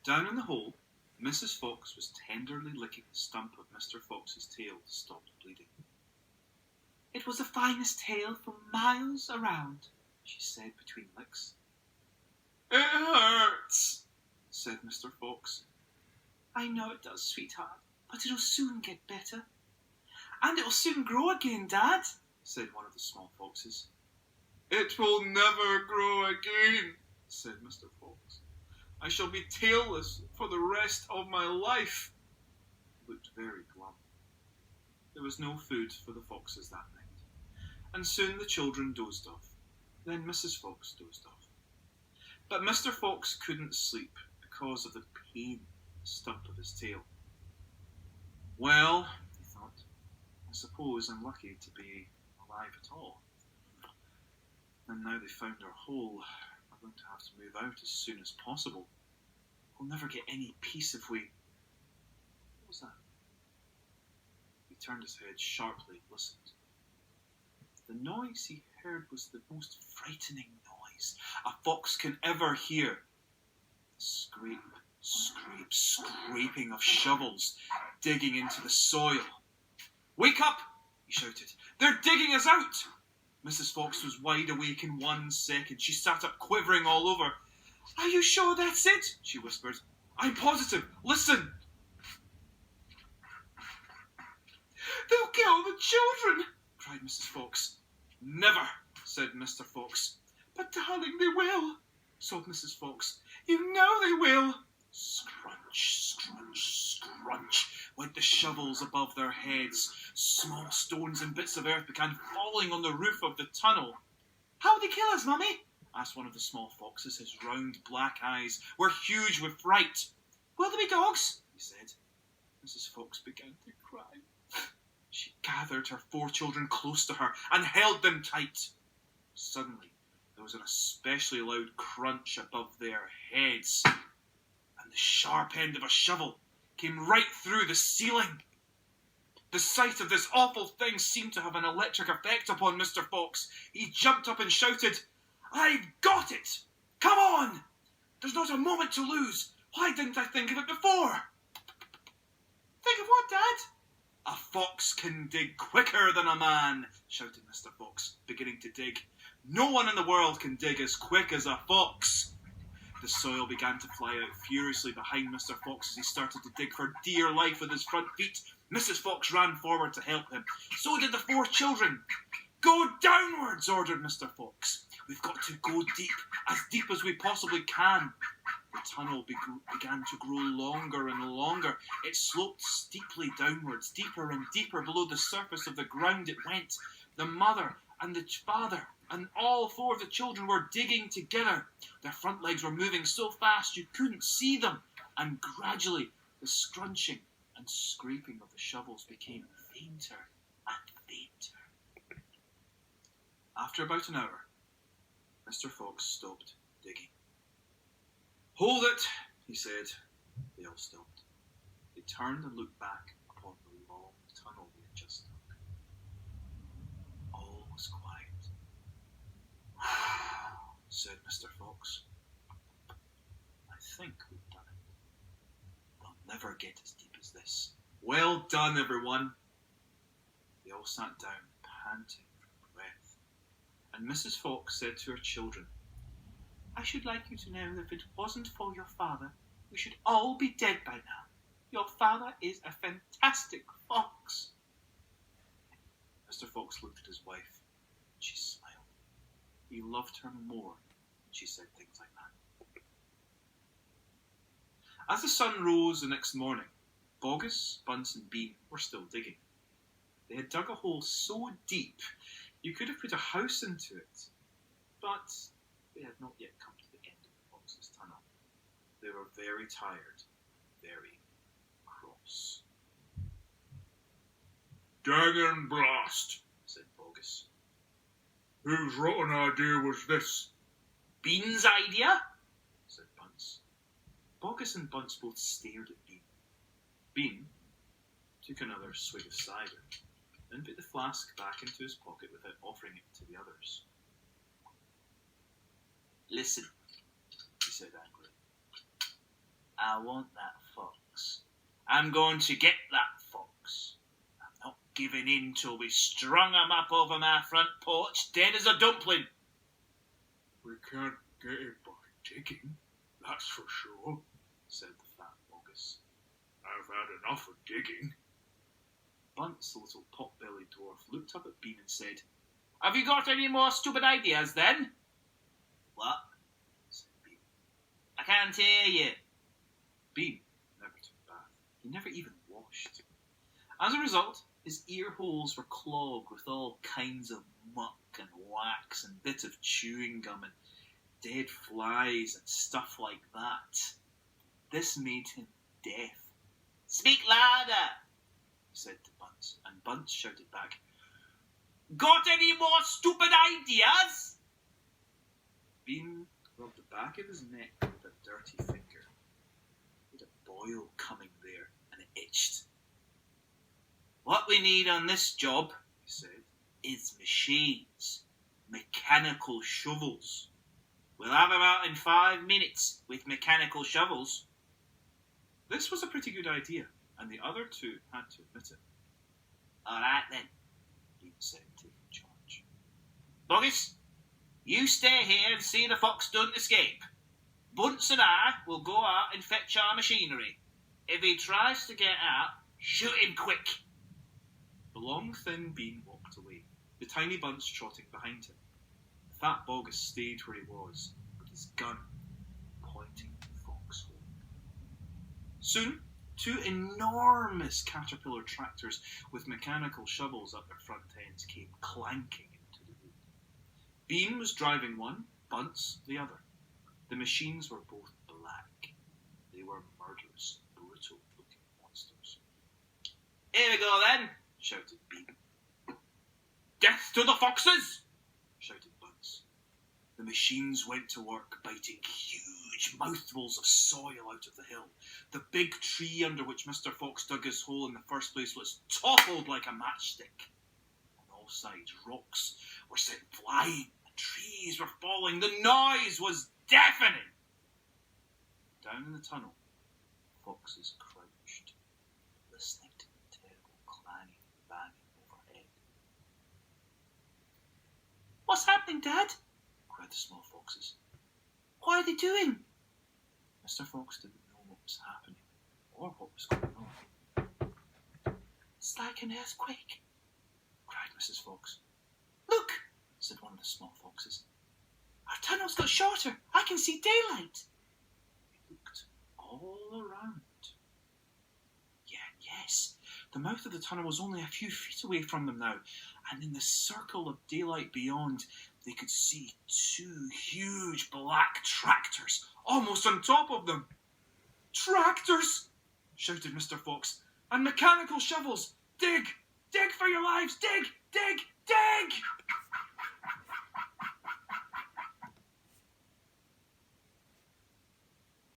Down in the hole, Mrs. Fox was tenderly licking the stump of Mr. Fox's tail to stop the bleeding. "It was the finest tail for miles around," she said between licks. "It hurts," said Mr. Fox. "I know it does, sweetheart, but it'll soon get better." "And it'll soon grow again, Dad," said one of the small foxes. "It will never grow again," said Mr. Fox. "I shall be tailless for the rest of my life." He looked very glum. There was no food for the foxes that night, and soon the children dozed off. Then Mrs. Fox dozed off. But Mr. Fox couldn't sleep because of the pain in the stump of his tail. "Well," he thought, "I suppose I'm lucky to be alive at all. And now they've found our hole, we're going to have to move out as soon as possible. We'll never get any peace if we..." What was that? He turned his head sharply and listened. The noise he heard was the most frightening noise a fox can ever hear. The scrape, scrape, scraping of shovels digging into the soil. "Wake up!" he shouted. "They're digging us out!" Mrs. Fox was wide awake in 1 second. She sat up quivering all over. "Are you sure that's it?" she whispered. "I'm positive. Listen!" "They'll kill the children!" cried Mrs. Fox. "Never!" said Mr. Fox. "But darling, they will," sobbed Mrs. Fox. "You know they will." Scrunch, scrunch, scrunch went the shovels above their heads. Small stones and bits of earth began falling on the roof of the tunnel. "How'll they kill us, Mummy?" asked one of the small foxes. His round black eyes were huge with fright. "Will there be dogs?" he said. Mrs. Fox began to cry. She gathered her 4 children close to her and held them tight. Suddenly, there was an especially loud crunch above their heads, and the sharp end of a shovel came right through the ceiling. The sight of this awful thing seemed to have an electric effect upon Mr. Fox. He jumped up and shouted, "I've got it! Come on! There's not a moment to lose! Why didn't I think of it before?" "Think of what, Dad?" "A fox can dig quicker than a man," shouted Mr. Fox, beginning to dig. "No one in the world can dig as quick as a fox." The soil began to fly out furiously behind Mr. Fox as he started to dig for dear life with his front feet. Mrs. Fox ran forward to help him. So did the 4 children. "Go downwards," ordered Mr. Fox. "We've got to go as deep as we possibly can." The tunnel began to grow longer and longer. It sloped steeply downwards, deeper and deeper below the surface of the ground it went. The mother and the father and all 4 of the children were digging together. Their front legs were moving so fast you couldn't see them, and gradually the scrunching and scraping of the shovels became fainter and fainter. After about an hour, Mr. Fox stopped digging. "Hold it," he said. They all stopped. They turned and looked back upon the long tunnel they had just dug. All was quiet. Said Mr. Fox. "I think we've done it. They'll never get as deep as this. Well done, everyone." They all sat down, panting for breath. And Mrs. Fox said to her children, "I should like you to know that if it wasn't for your father, we should all be dead by now. Your father is a fantastic fox." Mr. Fox looked at his wife, and she smiled. He loved her more when she said things like that. As the sun rose the next morning, Bogus, Bunce and Bean were still digging. They had dug a hole so deep you could have put a house into it, but they had not yet come to the end of the fox's tunnel. They were very tired, very cross. "Dang and blast," said Bogus. "Whose rotten idea was this?" "Bean's idea," said Bunce. Bogus and Bunce both stared at Bean. Bean took another swig of cider, then put the flask back into his pocket without offering it to the others. "Listen," he said angrily. I want that fox. I'm going to get that fox. I'm not giving in till we strung him up over my front porch, dead as a dumpling. We can't get him by digging, that's for sure, said the fat bogus. I've had enough of digging. Bunce, the little pot-bellied dwarf, looked up at Bean and said, Have you got any more stupid ideas, then? What? Said Bean. I can't hear you. Bean never took a bath. He never even washed. As a result, his ear holes were clogged with all kinds of muck and wax and bits of chewing gum and dead flies and stuff like that. This made him deaf. Speak louder, he said to Bunce, and Bunce shouted back, Got any more stupid ideas? Bean rubbed the back of his neck with a dirty finger. He had a boil coming there, and it itched. What we need on this job, he said, is machines. Mechanical shovels. We'll have them out in 5 minutes with mechanical shovels. This was a pretty good idea, and the other two had to admit it. All right, then, Bean said, taking charge. Bogus, you stay here and see the fox don't escape. Bunce and I will go out and fetch our machinery. If he tries to get out, shoot him quick. The long, thin Bean walked away, the tiny Bunce trotting behind him. The fat Bogus stayed where he was, with his gun pointing at the foxhole. Soon, 2 enormous caterpillar tractors with mechanical shovels at their front ends came clanking into the wood. Bean was driving one, Bunce the other. The machines were both black. They were murderous, brutal-looking monsters. Here we go, then, shouted Bean. Death to the foxes! Shouted Bunce. The machines went to work biting huge mouthfuls of soil out of the hill. The big tree under which Mr. Fox dug his hole in the first place was toppled like a matchstick. On all sides, rocks were sent flying, and trees were falling. The noise was deafening. Down in the tunnel, foxes crouched, listening to the terrible clanging and banging overhead. What's happening, Dad? Cried the small foxes. What are they doing? Mr. Fox didn't know what was happening or what was going on. It's like an earthquake, cried Mrs. Fox. Look, said one of the small foxes. Our tunnel's got shorter. I can see daylight. He looked all around. Yes, the mouth of the tunnel was only a few feet away from them now, and in the circle of daylight beyond, they could see 2 huge black tractors almost on top of them. Tractors! Shouted Mr. Fox. And mechanical shovels! Dig! Dig for your lives! Dig! Dig! Dig!